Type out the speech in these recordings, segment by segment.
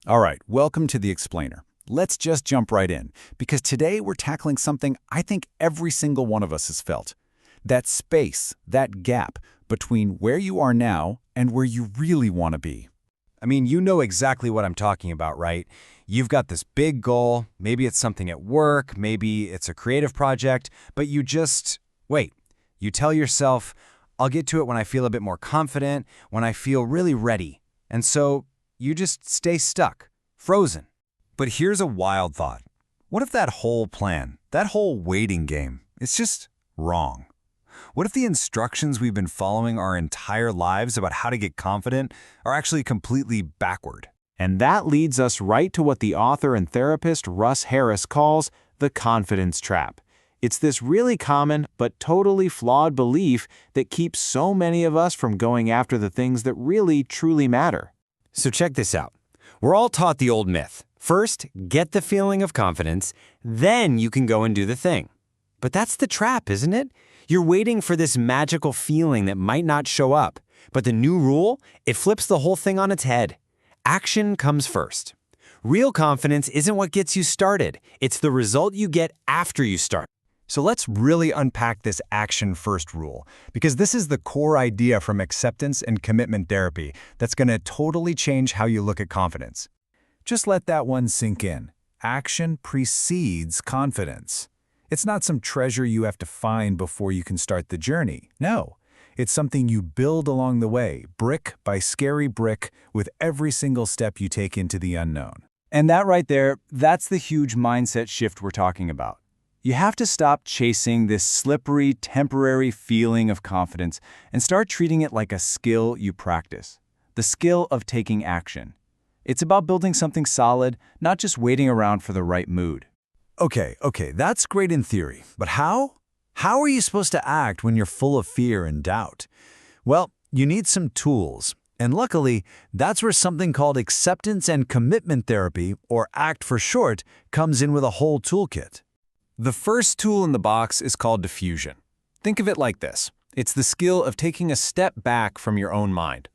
All right, welcome to the Explainer. Let's just jump right in, because today we're tackling something I think every single one of us has felt. That space, that gap between where you are now and where you really want to be. I mean, you know exactly what I'm talking about, right? You've got this big goal, maybe it's something at work, maybe it's a creative project, but wait. You tell yourself, I'll get to it when I feel a bit more confident, when I feel really ready. And so you just stay stuck, frozen. But here's a wild thought. What if that whole plan, that whole waiting game, is just wrong? What if the instructions we've been following our entire lives about how to get confident are actually completely backward? And that leads us right to what the author and therapist Russ Harris calls the confidence trap. It's this really common but totally flawed belief that keeps so many of us from going after the things that really, truly matter. So check this out. We're all taught the old myth. First, get the feeling of confidence, then you can go and do the thing. But that's the trap, isn't it? You're waiting for this magical feeling that might not show up. But the new rule, it flips the whole thing on its head. Action comes first. Real confidence isn't what gets you started. It's the result you get after you start. So let's really unpack this action first rule, because this is the core idea from acceptance and commitment therapy that's going to totally change how you look at confidence. Just let that one sink in. Action precedes confidence. It's not some treasure you have to find before you can start the journey. No, it's something you build along the way, brick by scary brick, with every single step you take into the unknown. And that right there, that's the huge mindset shift we're talking about. You have to stop chasing this slippery, temporary feeling of confidence and start treating it like a skill you practice. The skill of taking action. It's about building something solid, not just waiting around for the right mood. Okay, that's great in theory, but how? How are you supposed to act when you're full of fear and doubt? Well, you need some tools, and luckily, that's where something called acceptance and commitment therapy, or ACT for short, comes in with a whole toolkit. The first tool in the box is called diffusion. Think of it like this. It's the skill of taking a step back from your own mind.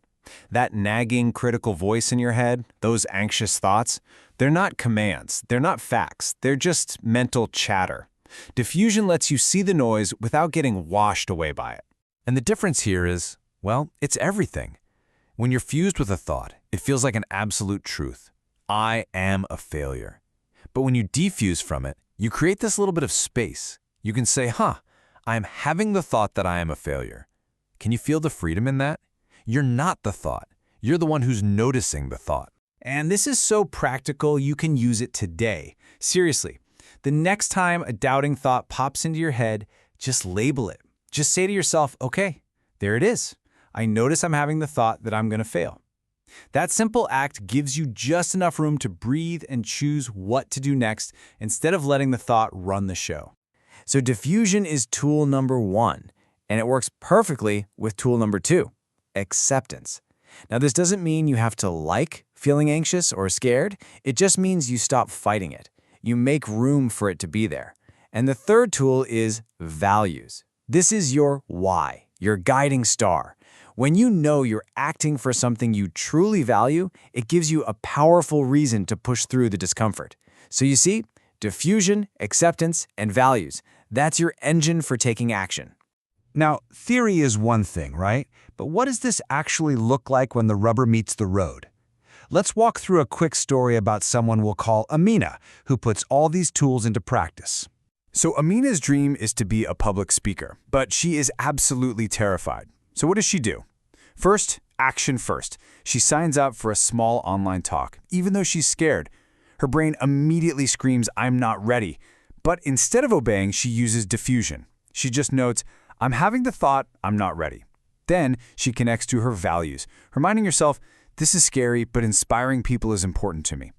That nagging, critical voice in your head, those anxious thoughts, they're not commands, they're not facts, they're just mental chatter. Diffusion lets you see the noise without getting washed away by it. And the difference here is, well, it's everything. When you're fused with a thought, it feels like an absolute truth. I am a failure. But when you defuse from it, you create this little bit of space. You can say, I'm having the thought that I am a failure. Can you feel the freedom in that? You're not the thought. You're the one who's noticing the thought. And this is so practical, you can use it today. Seriously, the next time a doubting thought pops into your head, just label it. Just say to yourself, okay, there it is. I notice I'm having the thought that I'm going to fail. That simple act gives you just enough room to breathe and choose what to do next instead of letting the thought run the show. So diffusion is tool number 1, and it works perfectly with tool number 2, acceptance. Now, this doesn't mean you have to like feeling anxious or scared. It just means you stop fighting it. You make room for it to be there. And the third tool is values. This is your why, your guiding star. When you know you're acting for something you truly value, it gives you a powerful reason to push through the discomfort. So you see, diffusion, acceptance, and values, that's your engine for taking action. Now, theory is one thing, right? But what does this actually look like when the rubber meets the road? Let's walk through a quick story about someone we'll call Amina, who puts all these tools into practice. So Amina's dream is to be a public speaker, but she is absolutely terrified. So what does she do? First, action first. She signs up for a small online talk, even though she's scared. Her brain immediately screams, I'm not ready. But instead of obeying, she uses diffusion. She just notes, I'm having the thought, I'm not ready. Then she connects to her values, reminding herself, this is scary, but inspiring people is important to me.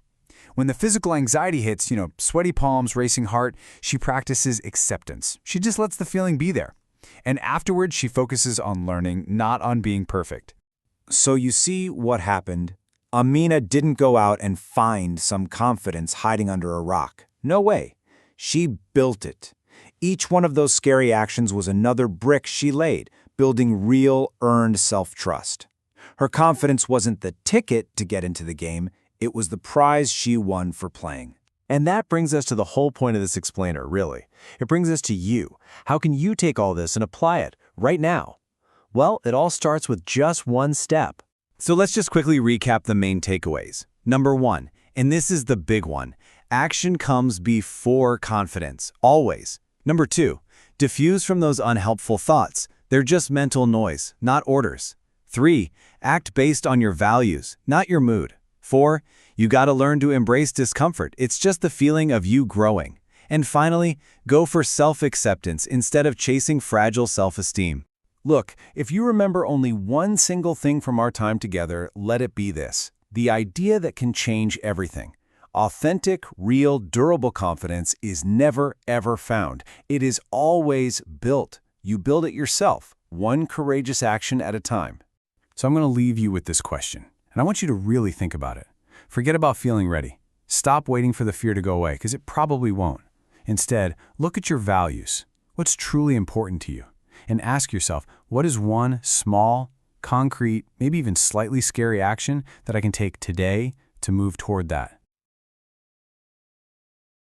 When the physical anxiety hits, sweaty palms, racing heart, she practices acceptance. She just lets the feeling be there. And afterwards, she focuses on learning, not on being perfect. So you see what happened. Amina didn't go out and find some confidence hiding under a rock. No way. She built it. Each one of those scary actions was another brick she laid, building real, earned self-trust. Her confidence wasn't the ticket to get into the game, It was the prize she won for playing. And that brings us to the whole point of this explainer, really. It brings us to you. How can you take all this and apply it right now? Well, it all starts with just one step. So let's just quickly recap the main takeaways. Number 1, and this is the big one, action comes before confidence, always. Number 2, diffuse from those unhelpful thoughts. They're just mental noise, not orders. 3, act based on your values, not your mood. 4, you gotta learn to embrace discomfort. It's just the feeling of you growing. And finally, go for self-acceptance instead of chasing fragile self-esteem. Look, if you remember only one single thing from our time together, let it be this: the idea that can change everything. Authentic, real, durable confidence is never, ever found. It is always built. You build it yourself, one courageous action at a time. So I'm going to leave you with this question, and I want you to really think about it. Forget about feeling ready. Stop waiting for the fear to go away, because it probably won't. Instead, look at your values. What's truly important to you? And ask yourself, what is one small, concrete, maybe even slightly scary action that I can take today to move toward that?